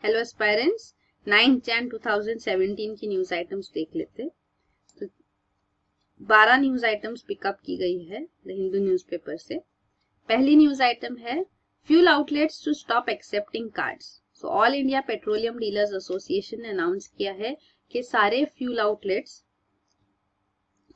Hello aspirants, 9 Jain 2017 की news items देख लेते हैं। तो 12 न्यूज आइटम्स पिकअप की गई है द हिंदू न्यूज़पेपर से। पहली न्यूज आइटम है fuel outlets to stop accepting cards. So all India petroleum dealers association ने अनाउंस किया है कि सारे फ्यूल आउटलेट्स,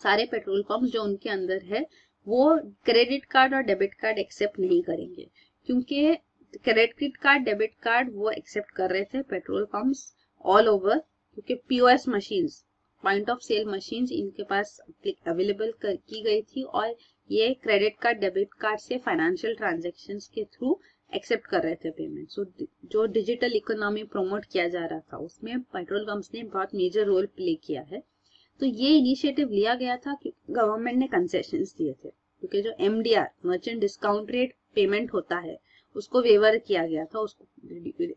सारे पेट्रोल पंप जो उनके अंदर है वो क्रेडिट कार्ड और डेबिट कार्ड एक्सेप्ट नहीं करेंगे, क्योंकि क्रेडिट कार्ड डेबिट कार्ड वो एक्सेप्ट कर रहे थे पेट्रोल पंप्स ऑल ओवर, क्योंकि POS machines, point of sale machines इनके पास अवेलेबल की गई थी और ये क्रेडिट कार्ड डेबिट कार्ड से फाइनेंशियल ट्रांजैक्शंस के थ्रू एक्सेप्ट कर रहे थे पेमेंट। सो जो डिजिटल इकोनॉमी प्रमोट किया जा रहा था उसमें पेट्रोल पंप्स ने बहुत मेजर रोल प्ले किया है। तो ये इनिशिएटिव लिया गया था कि गवर्नमेंट ने कंसेशंस दिए थे, क्योंकि जो MDR merchant discount rate payment होता है उसको वेवर किया गया था, उसको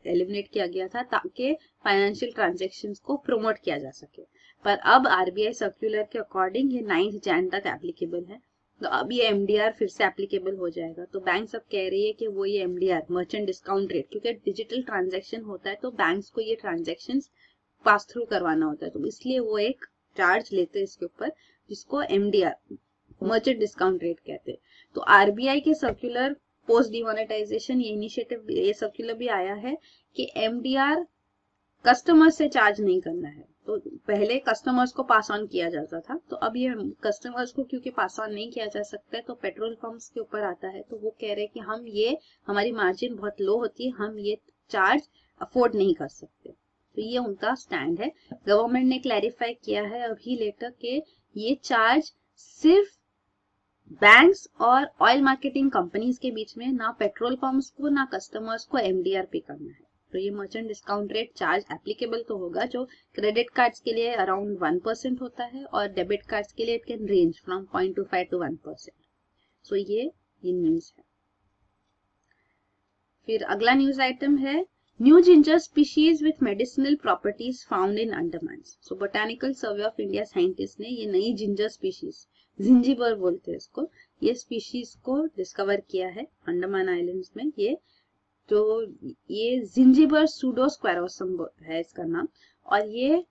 एलिमिनेट किया गया था ताकि फाइनेंशियल ट्रांजैक्शंस को प्रमोट किया जा सके। पर अब आरबीआई सर्कुलर के अकॉर्डिंग ये 9 जैन तक एप्लीकेबल है, तो अब ये एमडीआर फिर से एप्लीकेबल हो जाएगा। तो बैंक सब कह रही है कि वो ये एमडीआर मर्चेंट डिस्काउंट रेट, क्योंकि डिजिटल ट्रांजैक्शन होता है तो बैंक्स को ये ट्रांजैक्शन पास थ्रू करवाना होता है, तो इसलिए वो एक चार्ज लेते हैं इसके ऊपर, जिसको एमडीआर मर्चेंट डिस्काउंट रेट कहते हैं। तो आरबीआई के सर्कुलर पोस्ट डिमोनेटाइजेशन ये इनिशिएटिव, ये सर्कुलर भी आया है कि एमडीआर कस्टमर से चार्ज नहीं करना है। तो पहले कस्टमर्स को पास ऑन किया जाता था, तो अब ये कस्टमर्स को क्योंकि पास ऑन नहीं किया जा सकता है तो पेट्रोल पंप्स के ऊपर आता है। तो वो कह रहे हैं कि हम ये, हमारी मार्जिन बहुत लो होती है, हम ये चार्ज अफोर्ड नहीं कर सकते। तो ये उनका स्टैंड है। गवर्नमेंट ने क्लैरिफाई किया है अभी लेटर के ये चार्ज सिर्फ बैंक्स और ऑयल मार्केटिंग कंपनीज के बीच में, ना पेट्रोल पंप्स को ना कस्टमर्स को एमडीआर पे करना है। तो ये merchant discount rate charge applicable तो होगा, जो क्रेडिट कार्ड्स के लिए अराउंड 1% होता है और डेबिट कार्ड्स के लिए it can range from 0.25 to 1%। सो ये न्यूज है। फिर अगला न्यूज आइटम है new ginger species with medicinal properties found in Andaman. So botanical survey of India scientist ने ये नई जिंजर स्पीशीज, जिंजीबर बोलते हैं इसको, ये स्पीशीज को डिस्कवर किया है अंडमान आइलैंड्स में। ये जिंजीबर सूडोस्क्वेरोसम है इसका नाम, और ये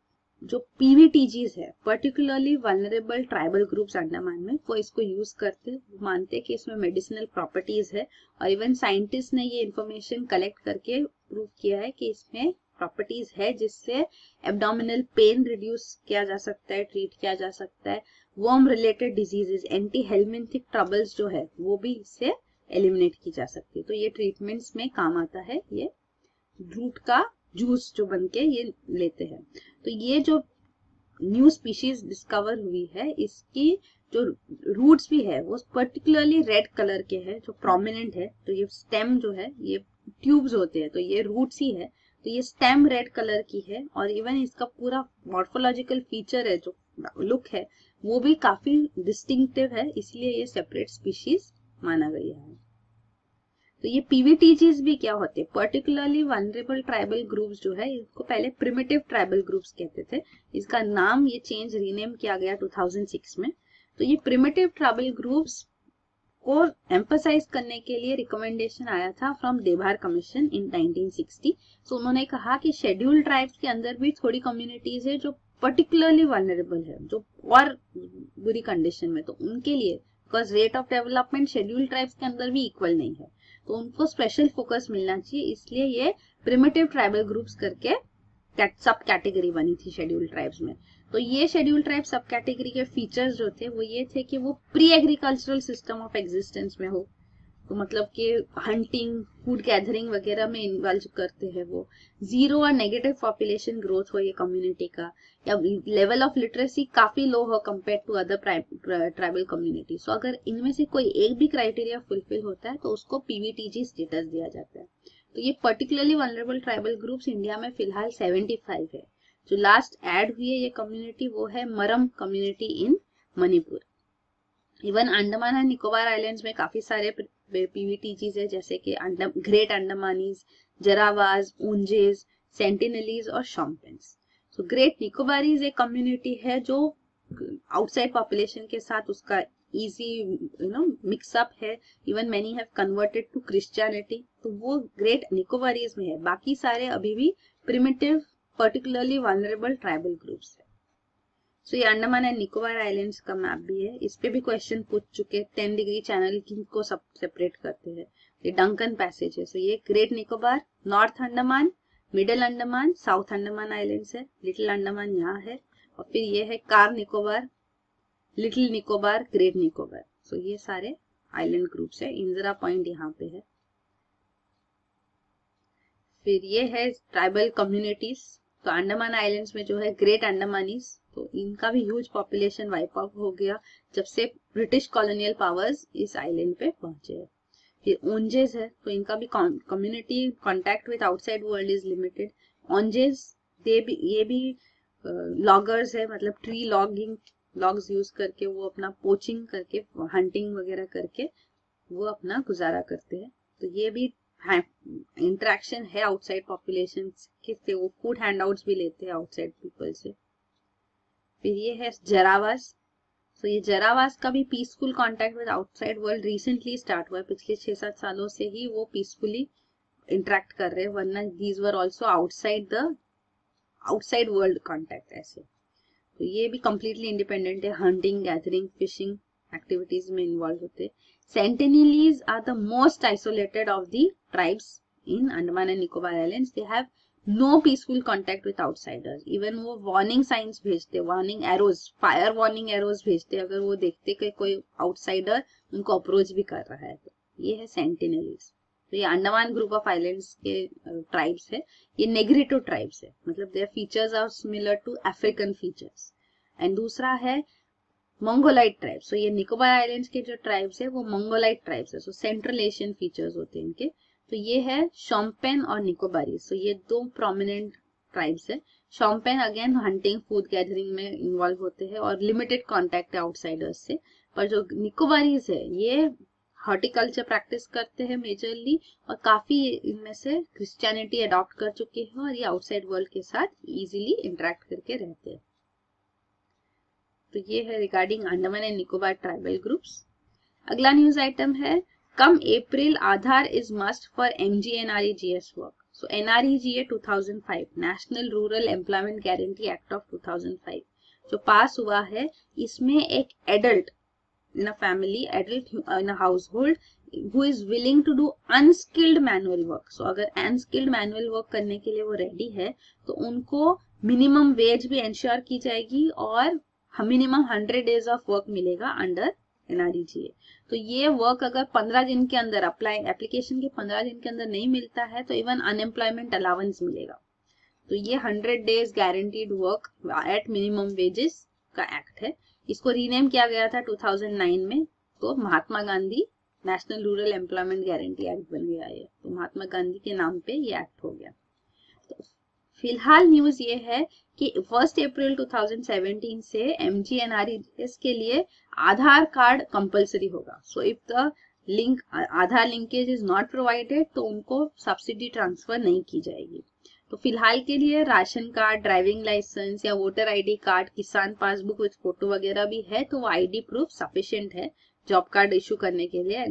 जो पीवीटीजीज है, particularly vulnerable tribal groups Andaman में, वो इसको यूज करते मानते हैं कि इसमें मेडिसिनल प्रॉपर्टीज है। और इवन साइंटिस्ट ने ये इंफॉर्मेशन कलेक्ट करके प्रूव किया है कि इसमें प्रॉपर्टीज है जिससे एब्डोमिनल पेन रिड्यूस किया जा सकता है, ट्रीट किया जा सकता है। Worm related diseases, anti helminthic troubles जो है वो भी इससे एलिमिनेट की जा सकती है। तो ये ट्रीटमेंट्स में काम आता है। ये रूट का जूस जो बन के ये लेते हैं। तो ये जो न्यू स्पीशीज डिस्कवर हुई है, इसकी जो रूट्स भी है वो पर्टिकुलरली रेड कलर के है, जो प्रोमिनेंट है। तो ये स्टेम जो है, ये ट्यूब्स होते हैं, तो ये रूट्स ही है। तो ये स्टेम रेड कलर की है और इवन इसका पूरा मॉर्फोलॉजिकल फीचर है, जो लुक है वो भी काफी डिस्टिंक्टिव है, इसलिए ये सेपरेट स्पीशीज माना गया है। तो ये पीवीटीजीज भी क्या होते हैं, पर्टिकुलरली वनरेबल ट्राइबल ग्रुप्स जो है, इसको पहले प्रिमिटिव ट्राइबल ग्रुप्स कहते थे, इसका नाम ये चेंज रीनेम किया गया 2006 में। तो ये प्रिमिटिव ट्राइबल ग्रुप्स को एम्फसाइज करने के लिए रिकमेंडेशन आया था फ्रॉम देभार कमीशन इन 1960। तो उन्होंने कहा कि शेड्यूल्ड ट्राइब्स के अंदर भी थोड़ी कम्युनिटीज है जो पर्टिकुलरली वल्नरेबल है, जो और बुरी कंडीशन में, तो उनके लिए, because rate of development scheduled tribes के अंदर भी इक्वल नहीं है, तो उनको स्पेशल फोकस मिलना चाहिए, इसलिए ये प्रिमिटिव ट्राइबल ग्रुप्स करके सब कैटेगरी बनी थी शेड्यूल्ड ट्राइब्स में। तो ये शेड्यूल्ड ट्राइब सब कैटेगरी के फीचर्स जो थे वो ये थे कि वो pre agricultural system of existence में हो, तो मतलब कि हंटिंग, फूड गैदरिंग वगैरह में इन्वॉल्व करते हैं वो, जीरो और नेगेटिव पॉपुलेशन ग्रोथ हो ये कम्युनिटी का, या लेवल ऑफ लिटरेसी काफी लो हो compare to other tribal community. So अगर इनमें से कोई एक भी क्राइटेरिया फुलफिल होता है तो उसको पीवीटीजी स्टेटस दिया जाता है। तो ये particularly vulnerable tribal groups India में फिलहाल 75 है। जो लास्ट ऐड हुई है ये कम्युनिटी वो है Maram community in Manipur. Even Andaman and Nicobar islands में काफी सारे पीवीटीजीज है, जैसे कि ग्रेट अंडमानीज, जरावाज, ऊंजेज, सेंटिनलीज और शॉम्पेन्स। सो ग्रेट निकोबारीज एक कम्युनिटी है जो आउटसाइड पॉपुलेशन के साथ उसका इजी मिक्सअप है, even many have converted to Christianity, तो वो ग्रेट निकोबारीज में है। बाकी सारे अभी भी primitive particularly vulnerable tribal groups है। सो ये अंडमान एंड निकोबार आइलैंड्स का मैप भी है, इस पे भी क्वेश्चन पूछ चुके। 10 डिग्री चैनल को सब सेपरेट करते हैं, ये डंकन पैसेज है। सो ये great Nicobar, north Andaman, middle Andaman, south Andaman islands है, लिटिल अंडमान यहाँ है, और फिर ये है car Nicobar, little Nicobar, great Nicobar. So ये सारे आइलैंड ग्रुप्स है। इंदिरा पॉइंट यहाँ पे है। फिर ये है ट्राइबल कम्युनिटीज। तो अंडमान आइलैंड्स में जो है ग्रेट अंडमानीज, तो इनका भी ह्यूज पॉपुलेशन वाइप आउट हो गया जब से ब्रिटिश कॉलोनियल पावर्स इस आइलैंड पे पहुंचे हैं। फिर ओंजेस है, तो इनका भी community contact with outside world is limited. Onges ये भी लॉगर्स है, मतलब ट्री लॉग्स यूज करके वो अपना पोचिंग करके, हंटिंग वगैरह करके वो अपना गुजारा करते हैं। तो ये भी इंटरेक्शन है आउटसाइड पॉपुलेशन से, वो फूड हैंडआउट्स भी लेते हैं आउटसाइड पीपल से। फिर ये है जरावास। तो ये जरावास का भी peaceful contact with outside world recently start हुआ है, पिछले 6-7 सालों से ही वो पीसफुली इंटरेक्ट कर रहे हैं, वरना these were also outside world contact ऐसे। तो ये भी कंप्लीटली इंडिपेंडेंट है, हंटिंग, गैदरिंग, फिशिंग एक्टिविटीज में इन्वॉल्व होते हैं। Sentinelese are the most isolated of the tribes in Andaman and Nicobar islands. They have no peaceful contact with outsiders. Even वो warning signs भेजते, warning arrows, fire warning arrows भेजते अगर वो देखते कि कोई आउटसाइडर उनको अप्रोच भी कर रहा है। तो ये है सेंटिनलीज। तो ये अंडमान ग्रुप ऑफ आइलैंड्स के ट्राइब्स है। ये नेग्रिटो ट्राइब्स है, मतलब their features are similar to African features. And दूसरा है मंगोलाइट ट्राइब्स। सो ये निकोबार आइलैंड्स के जो ट्राइब्स है वो मंगोलाइट ट्राइब्स है। सो सेंट्रल एशियन फीचर्स होते हैं इनके। तो ये है शोम्पेन और निकोबारी। सो ये दो प्रोमिनेंट ट्राइब्स है। Shompen again hunting, food gathering में इन्वॉल्व होते हैं और लिमिटेड कॉन्टेक्ट है आउटसाइडर्स से। पर जो निकोबारीज है ये हॉर्टिकल्चर प्रैक्टिस करते हैं मेजरली, और काफी इनमें से क्रिश्चियनिटी अडॉप्ट कर चुके हैं और ये आउटसाइड वर्ल्ड के साथ इजीली इंटरेक्ट करके रहते हैं। तो ये है regarding Andaman and Nicobar tribal groups. अगला न्यूज आइटम है, come April Aadhaar is must for MGNREGS work. So NREGA 2005 national rural employment guarantee act of 2005 जो पास हुआ है, इसमें एक adult in a family, adult in a household who is willing to do unskilled manual work, so अगर unskilled manual work करने के लिए वो रेडी है तो उनको मिनिमम वेज भी इंश्योर की जाएगी और मिनिमम 100 डेज ऑफ वर्क मिलेगा अंडर NREGA। तो ये वर्क अगर 15 दिन के अंदर एप्लीकेशन के 15 दिन के अंदर नहीं मिलता है तो इवन अनएम्प्लॉयमेंट अलाउंस मिलेगा। तो ये 100 days guaranteed work at minimum wages का एक्ट है। इसको रीनेम किया गया था 2009 में, तो Mahatma Gandhi national rural employment guarantee act बन गया है। तो महात्मा गांधी के नाम पे ये एक्ट हो गया। तो फिलहाल न्यूज ये है कि 1 अप्रैल 2017 से MGNREGS के लिए आधार कार्ड कंपलसरी होगा। So if the link Aadhaar linkage is not provided तो उनको सब्सिडी ट्रांसफर नहीं की जाएगी। तो फिलहाल के लिए राशन कार्ड, ड्राइविंग लाइसेंस या वोटर ID कार्ड, किसान पासबुक विद फोटो वगैरह भी है तो वो ID प्रूफ सफिशिएंट है जॉब कार्ड इशू करने के लिए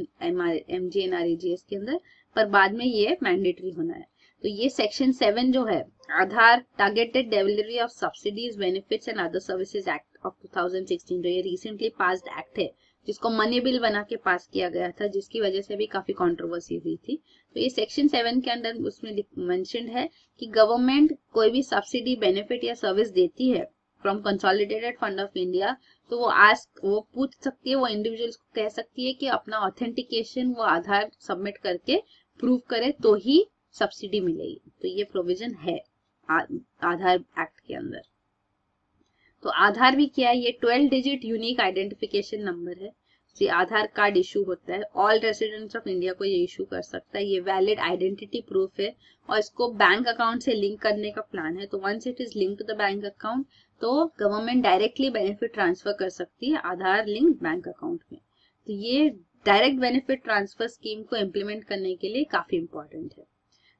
MGNREGS के अंदर, पर बाद में ये मैंडेटरी होना है। तो ये सेक्शन 7 जो है, Aadhaar targeted delivery of subsidies, benefits and other services act of 2016 जो ये रिसेंटली पास्ड एक्ट है, जिसको मनी बिल बना के पास किया गया था, जिसकी वजह से भी काफी कंट्रोवर्सी हुई थी। तो ये सेक्शन 7 के अंदर उसमें मेंशन्ड है कि गवर्नमेंट कोई भी सब्सिडी, बेनिफिट या सर्विस देती है from consolidated fund of India, तो वो पूछ सकती है, वो इंडिविजुअल्स को कह सकती है कि अपना ऑथेंटिकेशन वो आधार सबमिट करके प्रूव करे तो ही सब्सिडी मिलेगी। तो ये प्रोविजन है आधार एक्ट के अंदर। तो आधार भी क्या है, ये 12 डिजिट यूनिक आइडेंटिफिकेशन नंबर है। ये आधार कार्ड इशू होता है, ऑल रेसिडेंट्स ऑफ इंडिया को ये इशू कर सकता है। ये वैलिड आइडेंटिटी प्रूफ है और इसको बैंक अकाउंट से लिंक करने का प्लान है। तो once it is link to the bank account तो गवर्नमेंट डायरेक्टली बेनिफिट ट्रांसफर कर सकती है आधार लिंक बैंक अकाउंट में। तो ये डायरेक्ट बेनिफिट ट्रांसफर स्कीम को इम्प्लीमेंट करने के लिए काफी इंपॉर्टेंट है।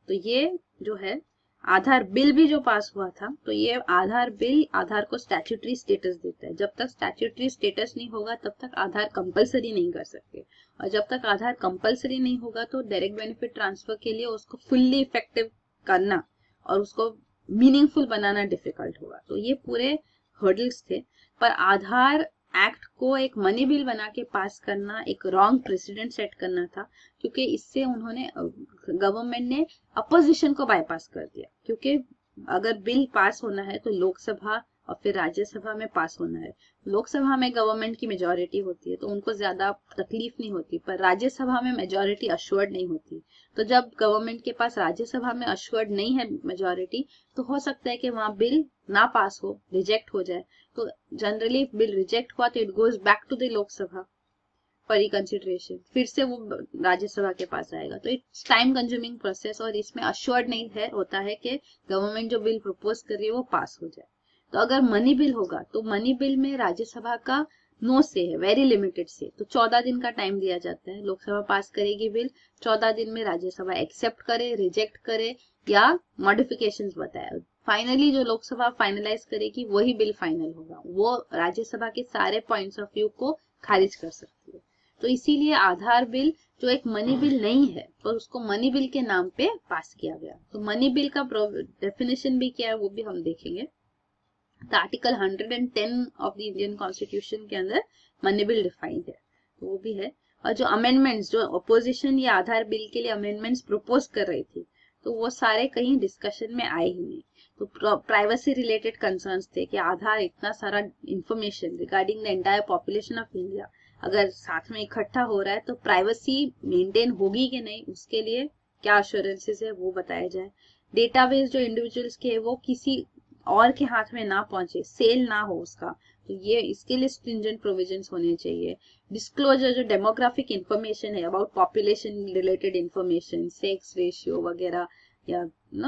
तो ये जो है आधार बिल भी जो पास हुआ था, तो ये आधार बिल आधार को स्टैट्यूटरी स्टेटस देता है। जब तक स्टैट्यूटरी स्टेटस नहीं होगा तब तक आधार कंपलसरी नहीं कर सकते, और जब तक आधार कंपलसरी नहीं होगा तो डायरेक्ट बेनिफिट ट्रांसफर के लिए उसको फुल्ली इफेक्टिव करना और उसको मीनिंगफुल बनाना डिफिकल्ट होगा। तो ये पूरे हर्डल्स थे, पर आधार एक्ट को एक मनी बिल बना के पास करना एक रॉन्ग प्रेसिडेंट सेट करना था, क्योंकि इससे उन्होंने गवर्नमेंट ने अपोजिशन को बाईपास कर दिया। क्योंकि अगर बिल पास होना है तो लोकसभा और फिर राज्यसभा में पास होना है। लोकसभा में गवर्नमेंट की मेजोरिटी होती है तो उनको ज्यादा तकलीफ नहीं होती, पर राज्यसभा में मेजोरिटी अश्योर्ड नहीं होती। तो जब गवर्नमेंट के पास राज्यसभा में अश्योर्ड नहीं है मेजोरिटी, तो हो सकता है कि वहां बिल ना पास हो, रिजेक्ट हो जाए। तो जनरली बिल रिजेक्ट हुआ तो it goes back to the Lok Sabha for reconsideration, फिर से वो राज्यसभा के पास आएगा। तो इट्स टाइम कंज्यूमिंग प्रोसेस, और इसमें अश्योर्ड नहीं है होता है कि गवर्नमेंट जो बिल प्रपोज कर रही है वो पास हो जाए। तो अगर मनी बिल होगा तो मनी बिल में राज्यसभा का नो से है, वेरी लिमिटेड से। तो 14 दिन का टाइम दिया जाता है, लोकसभा पास करेगी बिल, 14 दिन में राज्यसभा एक्सेप्ट करे, रिजेक्ट करे या मॉडिफिकेशंस बताए। फाइनली जो लोकसभा फाइनलाइज करेगी वही बिल फाइनल होगा, वो राज्यसभा के सारे पॉइंट्स ऑफ व्यू को खारिज कर सकती है। तो इसीलिए आधार बिल जो एक मनी बिल नहीं है पर उसको मनी बिल के नाम पे पास किया गया। तो मनी बिल का डेफिनेशन भी क्या है वो भी हम देखेंगे। तो article 110 of the Indian constitution के अंदर मनी बिल डिफाइंड है, तो वो भी है। और जो अमेंडमेंट्स, जो अपोजिशन ये आधार बिल के लिए अमेंडमेंट्स प्रपोज कर रही थी, तो वो सारे कहीं डिस्कशन में आए ही नहीं। तो प्राइवेसी रिलेटेड कंसर्न्स थे कि आधार इतना सारा information regarding the entire population of India अगर साथ में इकट्ठा हो रहा है तो प्राइवेसी मेंटेन होगी कि नहीं, उसके लिए क्या अश्योरेंसेस है वो बताया जाए। डेटाबेस जो इंडिविजुअल्स के है वो किसी और के हाथ में ना पहुंचे, सेल ना हो उसका, तो ये इसके लिए स्ट्रिंजेंट प्रोविजंस होने चाहिए। डिस्क्लोजर जो डेमोग्राफिक इंफॉर्मेशन है about population related information, sex ratio वगैरह, या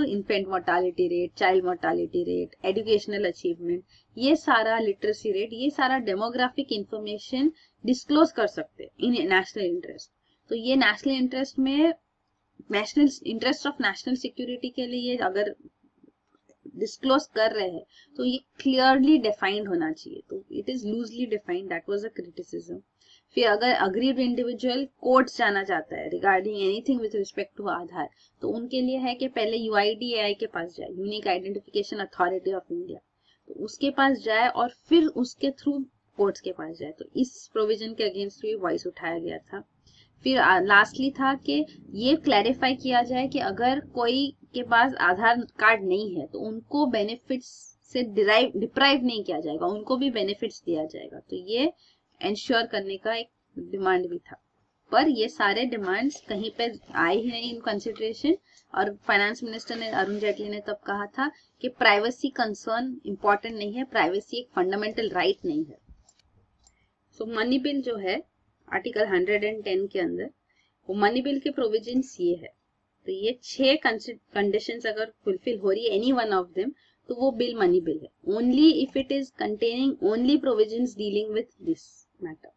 infant mortality rate, child mortality rate, educational achievement, ये सारा लिटरेसी रेट, ये सारा डेमोग्राफिक इंफॉर्मेशन डिस्क्लोज कर सकते हैं इन नेशनल इंटरेस्ट। तो ये नेशनल इंटरेस्ट में, national interest of national security के लिए अगर डिस्क्लोज कर रहे हैं तो ये क्लियरली डिफाइंड होना चाहिए। तो it is loosely defined, that was a criticism. फिर अगर अग्रीड इंडिविजुअल कोर्ट्स जाना चाहता है regarding anything with respect to Aadhaar, तो उनके लिए है कि पहले UIDAI के पास जाए, unique identification authority of India, तो उसके पास जाए और फिर उसके थ्रू कोर्ट्स के पास जाए। तो इस प्रोविजन के अगेंस्ट भी वॉइस उठाया गया था। फिर लास्टली था कि ये क्लैरिफाई किया जाए कि अगर कोई के पास आधार कार्ड नहीं है तो उनको बेनिफिट्स से डिप्राइव नहीं किया जाएगा, उनको भी बेनिफिट्स दिया जाएगा। तो ये इंश्योर करने का एक डिमांड भी था, पर ये सारे डिमांड्स कहीं पे आए ही नहीं इन कंसिडरेशन। और फाइनेंस मिनिस्टर ने, अरुण जेटली ने तब कहा था कि प्राइवेसी कंसर्न इंपॉर्टेंट नहीं है, प्राइवेसी एक फंडामेंटल राइट नहीं है। सो मनी बिल जो है आर्टिकल 110 के अंदर, वो मनी बिल के प्रोविजंस ये है। तो ये 6 कंडीशंस अगर फुलफिल हो रही है एनी वन ऑफ देम, तो वो बिल मनी बिल है। Only if it is containing only provisions dealing with this matter,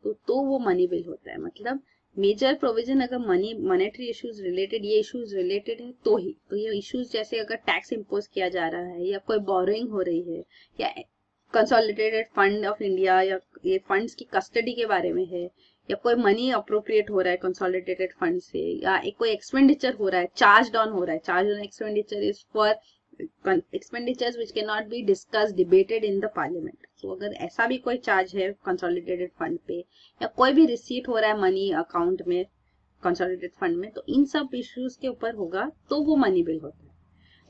तो वो मनी बिल होता है। मतलब मेजर प्रोविजन अगर मॉनेटरी इश्यूज रिलेटेड, ये इश्यूज रिलेटेड है तो ही। तो ये इश्यूज जैसे अगर टैक्स इम्पोज किया जा रहा है, या कोई बोरोइंग हो रही है, या कंसोलिडेटेड फंड ऑफ इंडिया, या ये फंड्स की कस्टडी के बारे में है, या कोई मनी अप्रोप्रिएट हो रहा है कंसोलिडेटेड फंड से, या एक कोई एक्सपेंडिचर हो रहा है, चार्ज ऑन हो रहा है। Charge on expenditure is for expenditures which cannot be discussed debated in the parliament। तो अगर ऐसा भी कोई चार्ज है कंसोलिडेटेड फंड पे, या कोई भी रिसीट हो रहा है मनी अकाउंट में कंसोलिडेटेड फंड में, तो इन सब इश्यूज के ऊपर होगा तो वो मनी बिल होता है।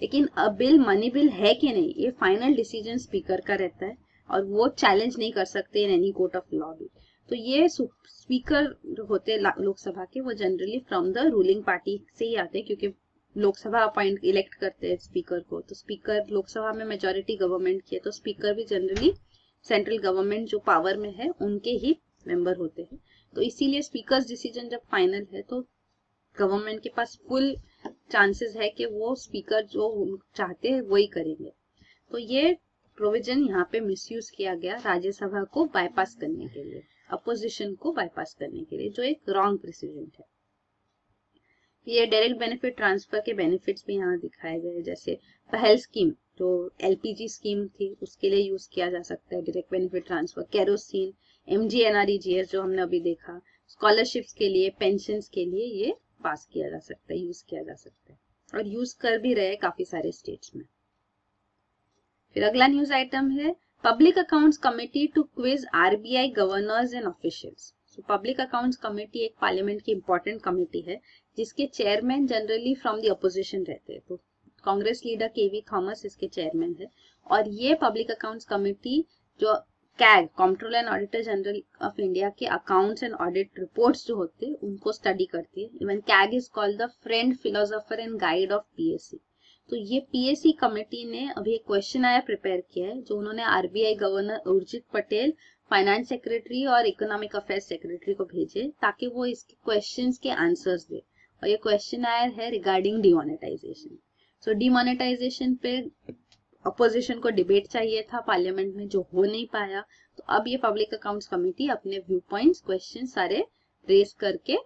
लेकिन अब बिल मनी बिल है कि नहीं, ये फाइनल डिसीजन स्पीकर का रहता है और वो चैलेंज नहीं कर सकते in any court of law भी। तो ये स्पीकर होते लोकसभा के, वो generally from the ruling party से ही आते हैं, क्योंकि लोकसभा अपॉइंट इलेक्ट करते हैं स्पीकर को। तो स्पीकर लोकसभा में मेजोरिटी गवर्नमेंट की है, तो स्पीकर भी जनरली सेंट्रल गवर्नमेंट जो पावर में है उनके ही मेंबर होते हैं। तो इसीलिए स्पीकर्स डिसीजन जब फाइनल है तो गवर्नमेंट के पास फुल चांसेस है कि वो स्पीकर जो चाहते हैं वही करेंगे। तो ये प्रोविजन यहाँ पे मिसयूज किया गया राज्यसभा को बाईपास करने के लिए, अपोजिशन को बाईपास करने के लिए, जो एक रॉन्ग प्रेसिडेंट है। ये डायरेक्ट बेनिफिट ट्रांसफर के बेनिफिट्स भी यहाँ दिखाए गए, जैसे पहल स्कीम जो एलपीजी स्कीम थी उसके लिए यूज किया जा सकता है डायरेक्ट बेनिफिट ट्रांसफर, केरोसिन, एमजीएनआरईजीएस जो हमने अभी देखा, स्कॉलरशिप्स के लिए, पेंशन्स के लिए ये पास किया जा सकता है, यूज किया जा सकता है और यूज कर भी रहे काफी सारे स्टेट्स में। फिर अगला न्यूज आइटम है public accounts committee to quiz RBI governors and officials. Public accounts committee एक पार्लियामेंट की इंपॉर्टेंट कमेटी है जिसके chairman generally from the opposition रहते हैं। तो कांग्रेस लीडर केवी थॉमस इसके चेयरमैन है और ये पब्लिक अकाउंट्स कमेटी जो CAG controller and auditor general of India के अकाउंट्स एंड ऑडिट रिपोर्ट्स जो होते हैं उनको स्टडी करती है। Even CAG is called the friend philosopher and guide of PSC. तो ये पीएससी कमेटी ने अभी एक क्वेश्चन आया प्रिपेयर किया है जो उन्होंने RBI governor Urjit Patel, finance secretary और इकोनॉमिक अफेयर्स सेक्रेटरी को भेजे ताकि वो इसके क्वेश्चंस के आंसर्स दे। और ये क्वेश्चन आया है रिगार्डिंग डिमोनेटाइजेशन। सो डिमोनेटाइजेशन पे अपोजिशन को डिबेट चाहिए था पार्लियामेंट में जो हो नहीं पाया, तो अब ये पब्लिक अकाउंट्स कमेटी अपने व्यू पॉइंट्स क्वेश्चन सारे रेज करके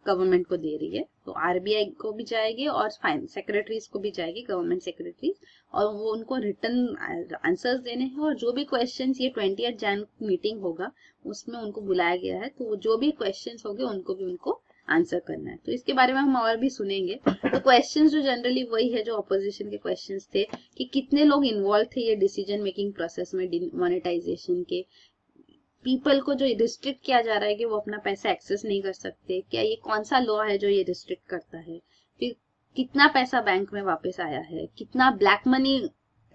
गवर्नमेंट को दे रही है। तो आरबीआई को भी जाएगी और फाइनेंस सेक्रेटरीज को भी जाएगी, गवर्नमेंट सेक्रेटरीज, और वो उनको रिटर्न आंसर्स देने हैं। और जो भी क्वेश्चंस ये 20 जैन मीटिंग होगा उसमें उनको बुलाया गया है, तो जो भी क्वेश्चंस होंगे उनको भी उनको आंसर करना है। तो इसके बारे में हम और भी सुनेंगे। तो क्वेश्चंस जो जनरली वही है जो अपोजिशन के क्वेश्चंस थे कि कितने लोग इन्वॉल्व थे ये डिसीजन मेकिंग प्रोसेस में डिमोनेटाइजेशन के, पीपल को जो रिस्ट्रिक्ट किया जा रहा है कि वो अपना पैसा एक्सेस नहीं कर सकते, क्या ये कौन सा लॉ है जो ये रिस्ट्रिक्ट करता है, फिर कितना पैसा बैंक में वापस आया है, कितना ब्लैक मनी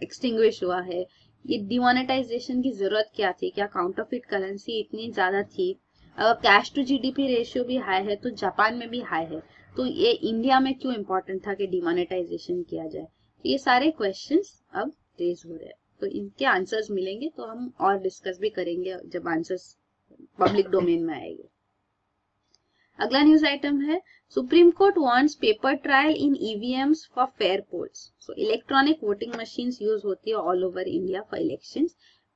एक्सटिंग्विश हुआ है, ये डिमोनेटाइजेशन की जरूरत क्या थी, क्या काउंटरफिट करेंसी इतनी ज्यादा थी, अगर कैश टू जीडीपी रेशियो भी हाई है तो जापान में भी हाई है, तो ये इंडिया में क्यों इम्पोर्टेंट था कि डिमोनेटाइजेशन किया जाए। तो ये सारे क्वेश्चंस अब रेज हो रहे हैं, तो इनके आंसर्स मिलेंगे तो हम और डिस्कस भी करेंगे जब आंसर्स पब्लिक डोमेन में आएंगे। अगला न्यूज आइटम है Supreme Court wants paper trial in EVMs for fair polls. So electronic voting machines use होती है all over India for elections,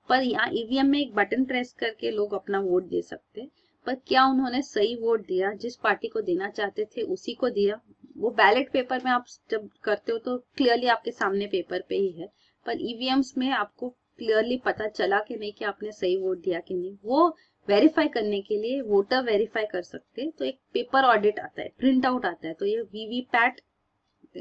पर यहाँ ईवीएम में एक बटन प्रेस करके लोग अपना वोट दे सकते हैं, पर क्या उन्होंने सही वोट दिया, जिस पार्टी को देना चाहते थे उसी को दिया। वो बैलेट पेपर में आप जब करते हो तो क्लियरली आपके सामने पेपर पे ही है, पर ईवीएम्स में आपको क्लियरली पता चला कि नहीं कि आपने सही वोट दिया कि नहीं। वो वेरीफाई करने के लिए वोटर वेरीफाई कर सकते हैं, तो एक पेपर ऑडिट आता है, प्रिंट आउट आता है, तो ये वीवीपैट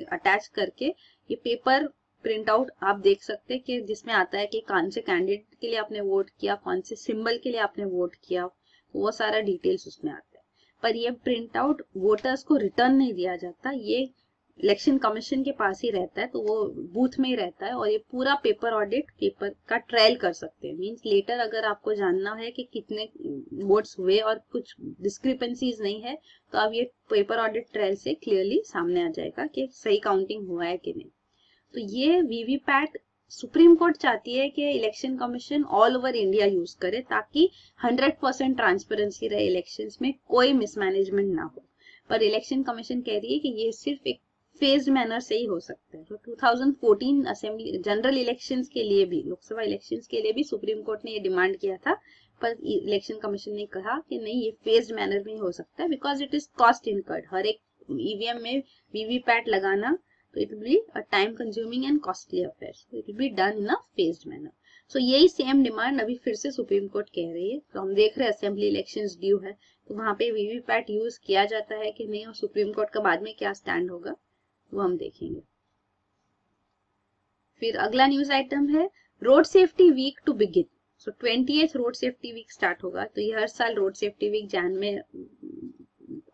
अटैच करके ये पेपर प्रिंट आउट आप देख सकते हैं कि जिसमें आता है कि कौन से कैंडिडेट के लिए आपने वोट किया, कौन से सिंबल के लिए आपने वोट किया, तो वो सारा डिटेल्स उसमें आता है। पर ये प्रिंट आउट वोटर्स को रिटर्न नहीं दिया जाता, ये इलेक्शन कमीशन के पास ही रहता है, तो वो बूथ में ही रहता है और ये पूरा पेपर ऑडिट पेपर का ट्रायल कर सकते हैं। मींस लेटर अगर आपको जानना है कि कितने वोट्स हुए और कुछ डिस्क्रिपेंसीज नहीं है, तो अब ये पेपर ऑडिट ट्रायल से क्लियरली सामने आ जाएगा कि सही काउंटिंग हुआ है कि नहीं। तो ये वीवीपैट सुप्रीम कोर्ट चाहती है कि election commission all over India use करे ताकि 100% ट्रांसपेरेंसी रहे इलेक्शंस में, कोई मिसमैनेजमेंट ना हो। पर इलेक्शन कमीशन कह रही है कि ये सिर्फ एक फेज मैनर से ही हो सकता है। तो 2014 असेंबली जनरल इलेक्शंस के लिए भी, लोकसभा इलेक्शंस के लिए भी सुप्रीम कोर्ट ने ये डिमांड किया था, पर इलेक्शन कमीशन ने कहा कि नहीं, ये फेज मैनर में ही हो सकता है because it is cost incurred. हर एक ईवीएम में वीवीपैट लगाना, तो it will be a time consuming and costly affair, it will be done in a phased manner. So यही सेम डिमांड अभी फिर से सुप्रीम कोर्ट कह रही है। तो हम देख रहे हैं असेंबली इलेक्शंस ड्यू है, तो वहां पे वीवीपैट यूज किया जाता है कि नहीं, और सुप्रीम कोर्ट का बाद में क्या स्टैंड होगा वो हम देखेंगे। फिर अगला न्यूज आइटम है road safety week to begin. So 28th road safety week start होगा, तो ये हर साल रोड सेफ्टी वीक जैन में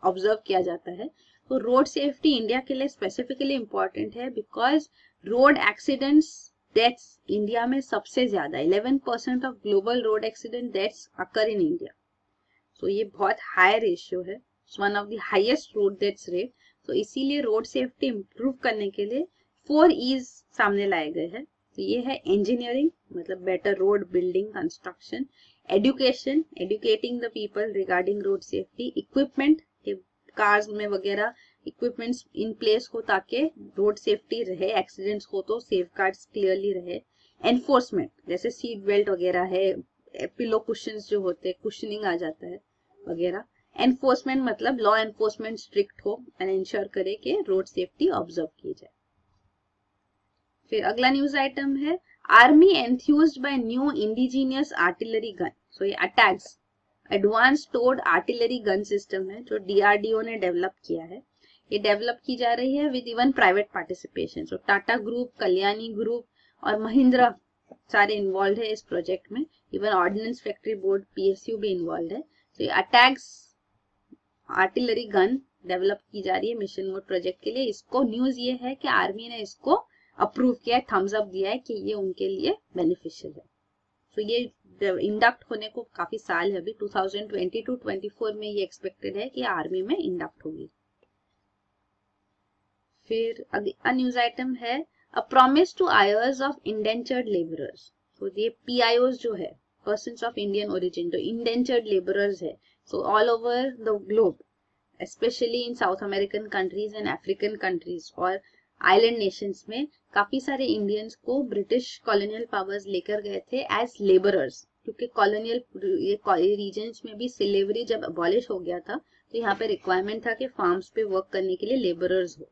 ऑब्जर्व किया जाता है। तो रोड सेफ्टी इंडिया के लिए स्पेसिफिकली इंपॉर्टेंट है because road accidents deaths India में सबसे ज्यादा 11% of global road accident deaths occur in India. So ये बहुत हाई रेशियो है, one of the highest road deaths rate. तो इसीलिए रोड सेफ्टी इंप्रूव करने के लिए 4 E's सामने लाए गए हैं। तो ये है इंजीनियरिंग, मतलब better road building construction, education, educating the people regarding road safety, equipment, cars में वगैरह इक्विपमेंट्स इन प्लेस हो ताकि रोड सेफ्टी रहे, एक्सीडेंट्स हो तो सेफगार्ड्स क्लियरली रहे, एनफोर्समेंट जैसे सीट बेल्ट वगैरह है, पिलो कुशंस जो होते हैं, कुशनिंग आ जाता है वगैरह, एनफोर्समेंट मतलब लॉ एनफोर्समेंट स्ट्रिक्ट हो एंड इंश्योर करे कि रोड सेफ्टी ऑब्जर्व की जाए। फिर अगला न्यूज आइटम है army enthused by new indigenous artillery gun. So ये अटैक्स एडवांस टोर्ड आर्टिलरी गन सिस्टम है जो डीआरडीओ ने डेवलप किया है। ये डेवलप की जा रही है with even private participation. So Tata group, Kalyani group और महिंद्रा सारे इन्वॉल्व है इस प्रोजेक्ट में। Even ordnance factory board PSU भी इन्वॉल्व है। तो ये अटैक्स आर्टिलरी गन डेवलप की जा रही है मिशन मोड प्रोजेक्ट के लिए। इसको न्यूज ये है कि आर्मी ने इसको अप्रूव किया है, थम्स अप दिया है कि ये उनके लिए बेनिफिशियल है। तो ये इंडक्ट होने को काफी साल है, अभी 2022-24 में ये एक्सपेक्टेड है कि आर्मी में इंडक्ट होगी। फिर अगला न्यूज आइटम है a promise to heirs of indentured labourers. तो ये पीआईओज जो है, पर्सन्स ऑफ इंडियन ओरिजिन, जो इंडेंचर्ड लेबरर्स है, so all over the globe, specially in South American countries and African countries और आइलैंड नेशंस में काफी सारे इंडियंस को ब्रिटिश कॉलोनियल पावर्स लेकर गए थे एज लेबरर्स, क्योंकि कॉलोनियल रीजन्स में भी स्लेवरी जब अबॉलिश हो गया था तो यहाँ पे रिक्वायरमेंट था कि फार्म्स पे वर्क करने के लिए लेबरर्स हो।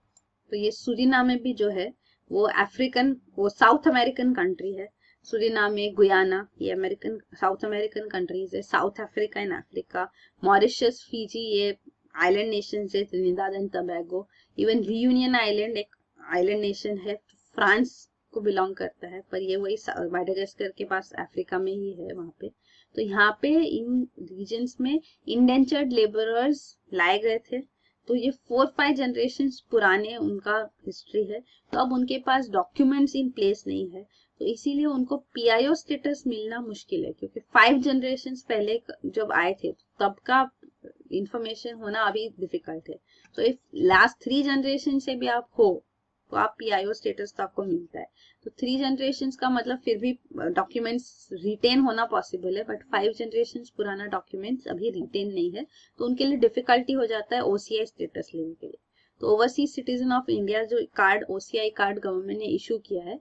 तो ये सूरीनाम में भी जो है वो साउथ अमेरिकन कंट्री है। सूरीनाम, गुयाना, ये अमेरिकन साउथ अमेरिकन कंट्रीज है। South Africa and Africa, Mauritius, Fiji, ये आइलैंड नेशन है, Trinidad and Tobago. Even reunion island एक आइलैंड नेशन है, फ्रांस को बिलोंग करता है, पर ये वही माडागास्कर के पास अफ्रीका में ही है वहां पे। तो यहाँ पे इन रीजन्स में इंडेंचर्ड लेबरर्स लाए गए थे। तो ये 4-5 जनरेशन पुराने उनका हिस्ट्री है। तो अब उनके पास डॉक्यूमेंट्स इन प्लेस नहीं है, तो इसीलिए उनको पीआईओ स्टेटस मिलना मुश्किल है, क्योंकि 5 जनरेशन पहले जब आए थे तब का इंफॉर्मेशन होना अभी डिफिकल्ट है। तो इफ लास्ट 3 जनरेशन से भी आप हो तो आप पीआईओ स्टेटस तो आपको मिलता है। तो 3 जनरेशन का मतलब फिर भी डॉक्यूमेंट्स रिटेन होना पॉसिबल है, बट 5 जनरेशन पुराना डॉक्यूमेंट्स अभी रिटेन नहीं है, तो उनके लिए डिफिकल्टी हो जाता है ओसीआई स्टेटस लेने के लिए। तो ओवरसीज सिटीजन ऑफ इंडिया जो कार्ड, ओसीआई कार्ड गवर्नमेंट ने इशू किया है,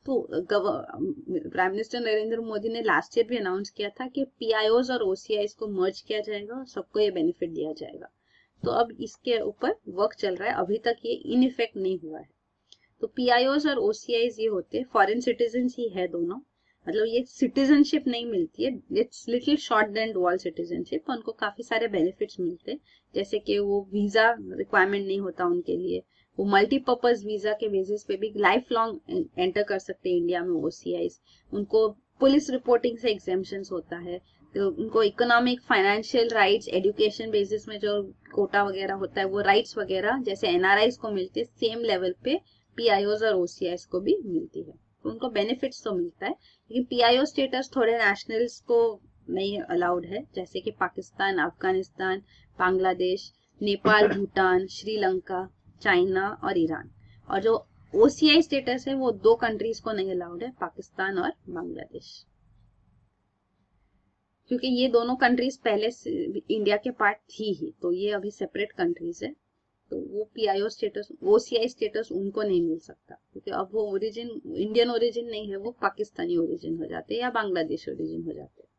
तो प्राइम मिनिस्टर नरेंद्र मोदी ने लास्ट ईयर भी अनाउंस किया था कि पीआईओज और ओसीआईज को मर्ज किया जाएगा और सबको ये बेनिफिट दिया जाएगा। तो अब इसके ऊपर वर्क चल रहा है, अभी तक ये इन इफेक्ट नहीं हुआ है। तो पीआईओज और ओसीआईज ये होते हैं फॉरेन सिटीजन ही है दोनों, मतलब ये सिटीजनशिप नहीं मिलती है, it's little short than dual citizenship. उनको काफी सारे बेनिफिट्स मिलते हैं, जैसे कि वो वीजा रिक्वायरमेंट नहीं होता उनके लिए, वो मल्टीपर्पज वीजा के बेसिस पे भी लाइफ लॉन्ग एंटर कर सकते हैं इंडिया में ओसीआईज। उनको पुलिस रिपोर्टिंग से एग्जेम्पशन होता है, तो उनको economic, financial rights, education basis में जो कोटा वगैरह होता है वो राइट्स वगैरह जैसे एनआरआईज को मिलते हैं, सेम लेवल पे पीआईओज और ओसीआईज को भी मिलती है। तो उनको बेनिफिट्स तो मिलता है, लेकिन पीआईओ स्टेटस थोड़े नेशनल्स को नहीं अलाउड है, जैसे कि पाकिस्तान, अफगानिस्तान, बांग्लादेश, नेपाल, भूटान, श्रीलंका, चाइना और ईरान। और जो ओसीआई स्टेटस है वो 2 कंट्रीज को नहीं अलाउड है, पाकिस्तान और बांग्लादेश, क्योंकि ये दोनों कंट्रीज पहले इंडिया के पार्ट थी ही, तो ये अभी सेपरेट कंट्रीज है। तो वो पीआईओ स्टेटस, ओसीआई स्टेटस उनको नहीं मिल सकता, क्योंकि अब वो ओरिजिन इंडियन ओरिजिन नहीं है, वो पाकिस्तानी ओरिजिन हो जाते हैं या बांग्लादेश ओरिजिन हो जाते हैं।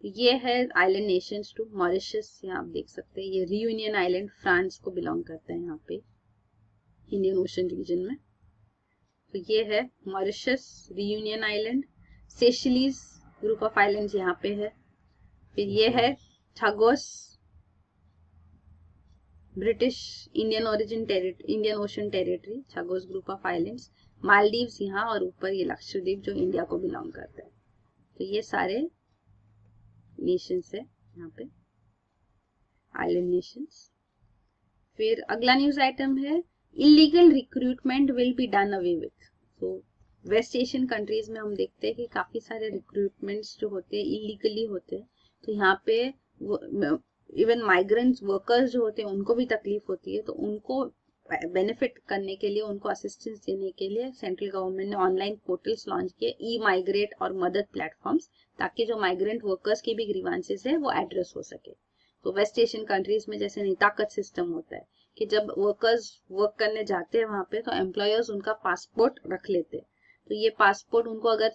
तो ये है आइलैंड नेशंस टू। मॉरिशस यहाँ आप देख सकते हैं, ये रियूनियन आइलैंड फ्रांस को बिलोंग करता है यहाँ पे इंडियन ओशन रीजन में। तो ये है Mauritius, Reunion island, Seychelles group of islands यहाँ पे है। फिर ये है Chagos, British Indian origin territory, Indian Ocean territory, Chagos group of islands. Maldives यहाँ, और ऊपर ये लक्षद्वीप जो इंडिया को बिलोंग करता है। तो ये सारे नेशंस है यहाँ पे, आइलैंड नेशंस। फिर अगला न्यूज आइटम है illegal recruitment will be done away with. तो वेस्ट एशियन कंट्रीज में हम देखते हैं कि काफी सारे रिक्रूटमेंट्स जो होते हैं इलीगली होते हैं। तो यहाँ पे इवन माइग्रेंट्स वर्कर्स जो होते हैं उनको भी तकलीफ होती है, तो उनको बेनिफिट करने के लिए, उनको असिस्टेंस देने के लिए सेंट्रल गवर्नमेंट ने ऑनलाइन पोर्टल्स लॉन्च किए, ई माइग्रेट और मदद प्लेटफॉर्म्स, ताकि जो माइग्रेंट वर्कर्स की भी ग्रीवांसेस है वो एड्रेस हो सके। तो वेस्ट एशियन कंट्रीज में जैसे निताकत सिस्टम होता है कि जब वर्कर्स वर्क करने जाते हैं वहां पे, तो एम्प्लॉयर्स उनका पासपोर्ट रख लेते हैं। तो ये पासपोर्ट उनको अगर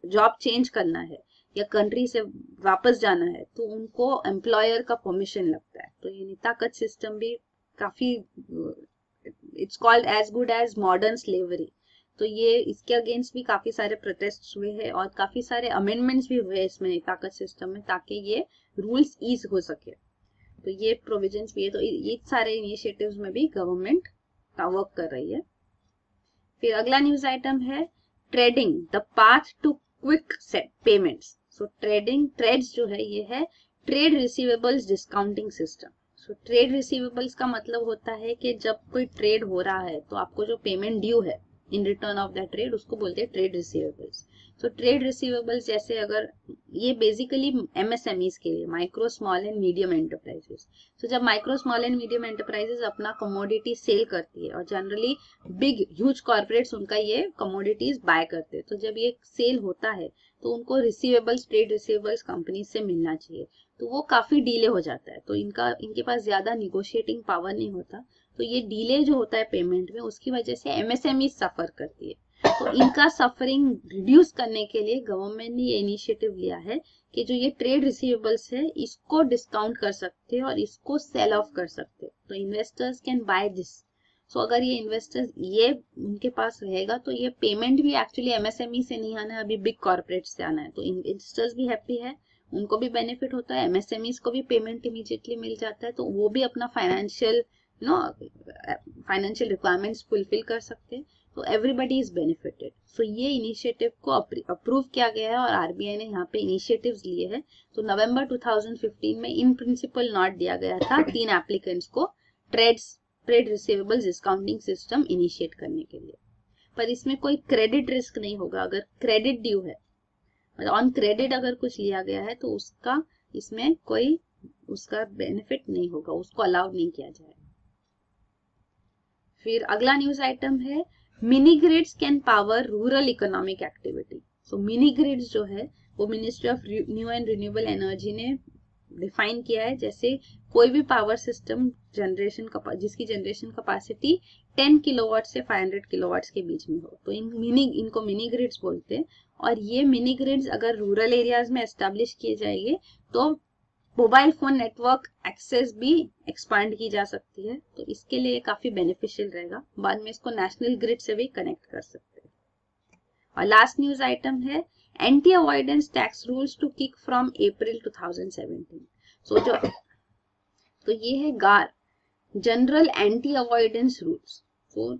जॉब चेंज करना है या कंट्री से वापस जाना है तो उनको एम्प्लॉयर का परमिशन लगता है। तो ये नीताकत सिस्टम भी काफी, it's called as good as modern slavery. तो ये इसके अगेंस्ट भी काफी सारे प्रोटेस्ट हुए हैं और काफी सारे अमेंडमेंट्स भी हुए इसमें नीताकत सिस्टम में, ताकि ये रूल्स ईज हो सके। तो ये प्रोविजंस भी है। तो ये सारे इनिशिएटिव्स में भी गवर्नमेंट का वर्क कर रही है। फिर अगला न्यूज आइटम है trading the path to quick payments. So TReDS जो है ये है trade receivables discounting system. So trade receivables का मतलब होता है कि जब कोई ट्रेड हो रहा है तो आपको जो पेमेंट ड्यू है in return of that trade, उसको बोलते हैं ट्रेड रिसीवेबल्स। तो ट्रेड रिसीवेबल्स जैसे अगर ये बेसिकली एमएसएमईज के लिए, micro small and medium enterprises. तो जब micro small and medium enterprises अपना कमोडिटी सेल करती है और जनरली बिग ह्यूज कॉर्पोरेट्स उनका ये कमोडिटीज बाय करते हैं, तो जब ये सेल होता है तो उनको रिसीवेबल्स, ट्रेड रिसीवेबल्स कंपनी से मिलना चाहिए। तो वो काफी डिले हो जाता है, तो इनके पास ज्यादा निगोशिएटिंग पावर नहीं होता। तो ये डिले जो होता है पेमेंट में, उसकी वजह से एमएसएमई सफर करती है। तो इनका सफरिंग रिड्यूस करने के लिए गवर्नमेंट ने ये इनिशिएटिव लिया है कि जो ये ट्रेड रिसीवेबल्स है इसको डिस्काउंट कर सकते हैं और इसको सेल ऑफ कर सकते हैं। तो इन्वेस्टर्स कैन बाय दिस। सो अगर ये इन्वेस्टर्स ये उनके पास रहेगा तो ये पेमेंट भी एक्चुअली एमएसएमई से नहीं आना है, अभी बिग कॉर्पोरेट से आना है। तो इन्वेस्टर्स भी हैप्पी है, उनको भी बेनिफिट होता है, एमएसएमईज को भी पेमेंट इमीडिएटली मिल जाता है, तो वो भी अपना फाइनेंशियल रिक्वायरमेंट्स फुलफिल कर सकते हैं। तो एवरीबडी इज बेनिफिटेड। सो ये इनिशिएटिव को अप्रूव किया गया है और आरबीआई ने यहाँ पे इनिशिएटिव्स लिए हैं। तो नवंबर 2015 में इन प्रिंसिपल नोट दिया गया था 3 एप्लीकेंट्स को trade receivables discounting system initiate करने के लिए। पर इसमें कोई क्रेडिट रिस्क नहीं होगा। अगर क्रेडिट ड्यू है, मतलब ऑन क्रेडिट अगर कुछ लिया गया है तो उसका इसमें कोई उसका बेनिफिट नहीं होगा, उसको अलाउड नहीं किया जाएगा। फिर अगला न्यूज आइटम है mini grids can power rural economic activity. So mini grids जो है वो ministry of new and renewable energy ने डिफाइन किया है। जैसे कोई भी पावर सिस्टम जिसकी जनरेशन कैपेसिटी 10 किलोवाट से 500 किलोवाट्स के बीच में हो, तो इनको मिनी ग्रिड्स बोलते हैं। और ये मिनी ग्रिड्स अगर रूरल एरियाज में एस्टेब्लिश किए जाएंगे तो मोबाइल फोन नेटवर्क एक्सेस भी एक्सपांड की जा सकती है। तो इसके लिए काफी बेनिफिशियल रहेगा। बाद में इसको नेशनल ग्रिड से भी कनेक्ट कर सकते हैं। और लास्ट न्यूज आइटम है anti avoidance tax rules to kick from April 2017। तो ये है GAAR general anti avoidance rules. तो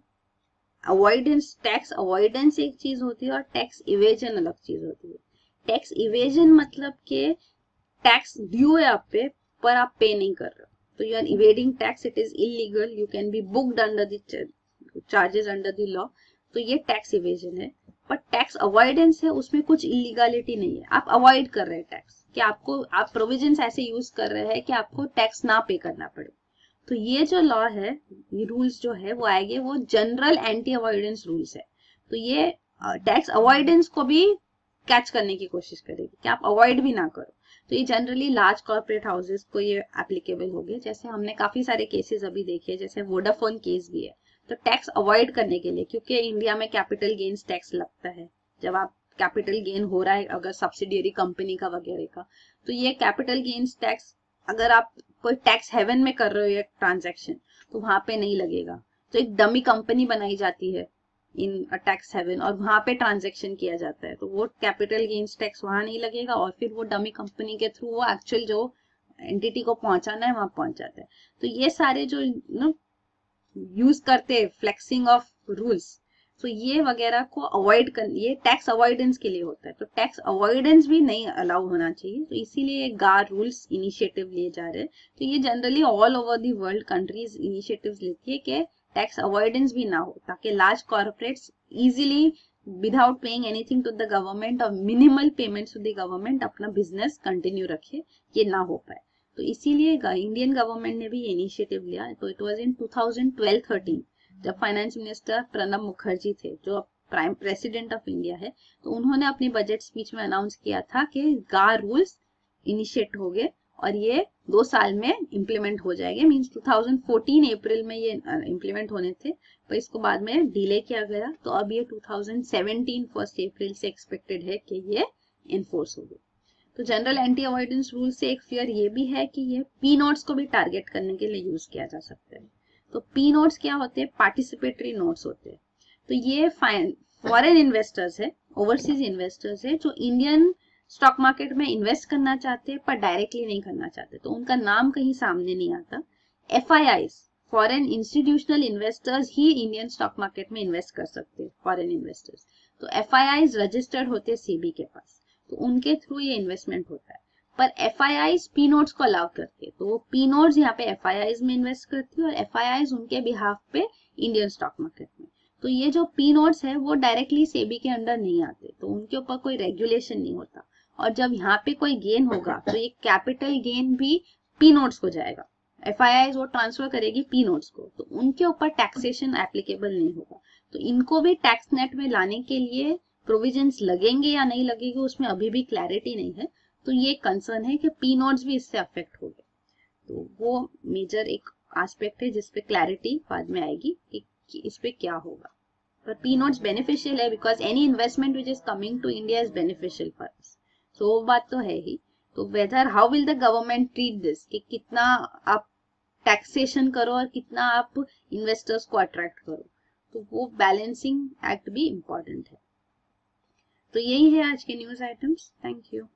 टैक्स अवॉइडेंस एक चीज होती है और टैक्स इवेजन अलग चीज होती है। टैक्स इवेजन मतलब के टैक्स ड्यू है आप पे पर आप पे नहीं कर रहे हो, तो you are evading tax, it is illegal, you can be booked under the charges under the law. तो ये टैक्स इवेजन है। पर टैक्स अवॉइडेंस है, उसमें कुछ इलीगलिटी नहीं है, आप अवॉइड कर रहे हैं टैक्स, कि आप प्रोविजंस ऐसे यूज कर रहे हैं कि आपको टैक्स ना पे करना पड़े। तो ये जो लॉ है, ये रूल्स जो है वो आएंगे, वो जनरल एंटी अवॉइडेंस रूल्स है। तो ये टैक्स अवॉइडेंस को भी कैच करने की कोशिश करेगी कि आप अवॉइड भी ना करो। तो ये जनरली लार्ज कॉर्पोरेट हाउसेस को ये एप्लीकेबल हो गए। जैसे हमने काफी सारे केसेस अभी देखे, जैसे वोडाफोन केस भी है। तो टैक्स अवॉइड करने के लिए, क्योंकि इंडिया में कैपिटल गेन्स टैक्स लगता है जब आप कैपिटल गेन हो रहा है अगर सब्सिडियरी कंपनी का वगैरह का, तो ये कैपिटल गेन्स टैक्स अगर आप कोई टैक्स हेवन में कर रहे हो एक ट्रांजैक्शन तो वहां पे नहीं लगेगा। तो एक डमी कंपनी बनाई जाती है इन टैक्स हेवन और वहां पे ट्रांजैक्शन किया जाता है, तो वो कैपिटल गेन्स टैक्स वहां नहीं लगेगा और फिर वो डमी कंपनी के थ्रू वो एक्चुअल जो एंटिटी को पहुंचाना है वहां पहुंच जाता है। तो ये सारे जो यूज करते हैं फ्लेक्सिंग ऑफ रूल्स, तो ये वगैरह को अवॉइड कर, ये टैक्स अवॉइडेंस के लिए होता है। तो टैक्स अवॉइडेंस भी नहीं अलाउ होना चाहिए। तो इसीलिए गार रूल्स इनिशिएटिव लिए जा रहे हैं। तो ये generally all over the world countries initiatives लेती है कि टैक्स अवॉइडेंस भी ना हो, ताकि large corporates easily without paying anything to the government और minimal payments to the government अपना बिजनेस कंटिन्यू रखे, ये ना हो पाए। तो इसीलिए इंडियन गवर्नमेंट ने भी ये इनिशिएटिव लिया। तो इट वाज इन 2012-13 जब फाइनेंस मिनिस्टर प्रणब मुखर्जी थे, जो प्राइम प्रेसिडेंट ऑफ इंडिया है, तो उन्होंने अपनी बजट स्पीच में अनाउंस किया था कि गार रूल्स इनिशिएट हो गए और ये 2 साल में इम्प्लीमेंट हो जाएंगे। मींस 2014 अप्रैल में ये इम्प्लीमेंट होने थे, पर इसको बाद में डिले किया गया। तो अब ये 2017 1 अप्रैल से एक्सपेक्टेड है कि ये एनफोर्स होगी। तो जनरल एंटी अवॉइडेंस रूल से एक फियर ये भी है कि ये पी नोट्स को भी टारगेट करने के लिए यूज किया जा सकता है। तो पी नोट्स क्या होते हैं? पार्टिसिपेटरी नोट्स होते हैं। तो ये फॉरेन इन्वेस्टर्स है, ओवरसीज इन्वेस्टर्स है, जो इंडियन स्टॉक मार्केट में इन्वेस्ट करना चाहते हैं पर डायरेक्टली नहीं करना चाहते, तो उनका नाम कहीं सामने नहीं आता। FIIs, फॉरेन इंस्टीट्यूशनल इन्वेस्टर्स ही इंडियन स्टॉक मार्केट में इन्वेस्ट कर सकते हैं, फॉरेन इन्वेस्टर्स। तो FIIs रजिस्टर्ड होते हैं सेबी के पास, तो उनके थ्रू ये इन्वेस्टमेंट होता है। पर FIIs पी नोट्स को अलाउ करती है, तो वो पी नोट्स यहाँ पे FIIs में इन्वेस्ट करती है और FIIs उनके बिहाफ पे इंडियन स्टॉक मार्केट में। तो ये जो पी नोट्स है वो डायरेक्टली सेबी के अंडर नहीं आते, तो उनके ऊपर कोई रेगुलेशन नहीं होता। और जब यहाँ पे कोई गेन होगा तो ये कैपिटल गेन भी पी नोट्स को जाएगा। FIIs वो ट्रांसफर करेगी पी नोट्स को, तो उनके ऊपर टैक्सेशन एप्लीकेबल नहीं होगा। तो इनको भी टैक्स नेट में लाने के लिए प्रोविजंस लगेंगे या नहीं लगेंगे, उसमें अभी भी क्लैरिटी नहीं है। तो ये कंसर्न है कि पी नोट्स भी इससे अफेक्ट हो गए। तो वो मेजर एक एस्पेक्ट है जिसपे क्लैरिटी बाद में आएगी कि इस पे क्या होगा। पर पी नोट्स बेनिफिशियल है because any investment which is coming to India is beneficial for us. So वो बात तो है ही। तो whether how will the government treat this, कि कितना आप टैक्सेशन करो और कितना आप इन्वेस्टर्स को अट्रैक्ट करो, तो वो बैलेंसिंग एक्ट भी इम्पोर्टेंट है। तो यही है आज के न्यूज आइटम्स। Thank you.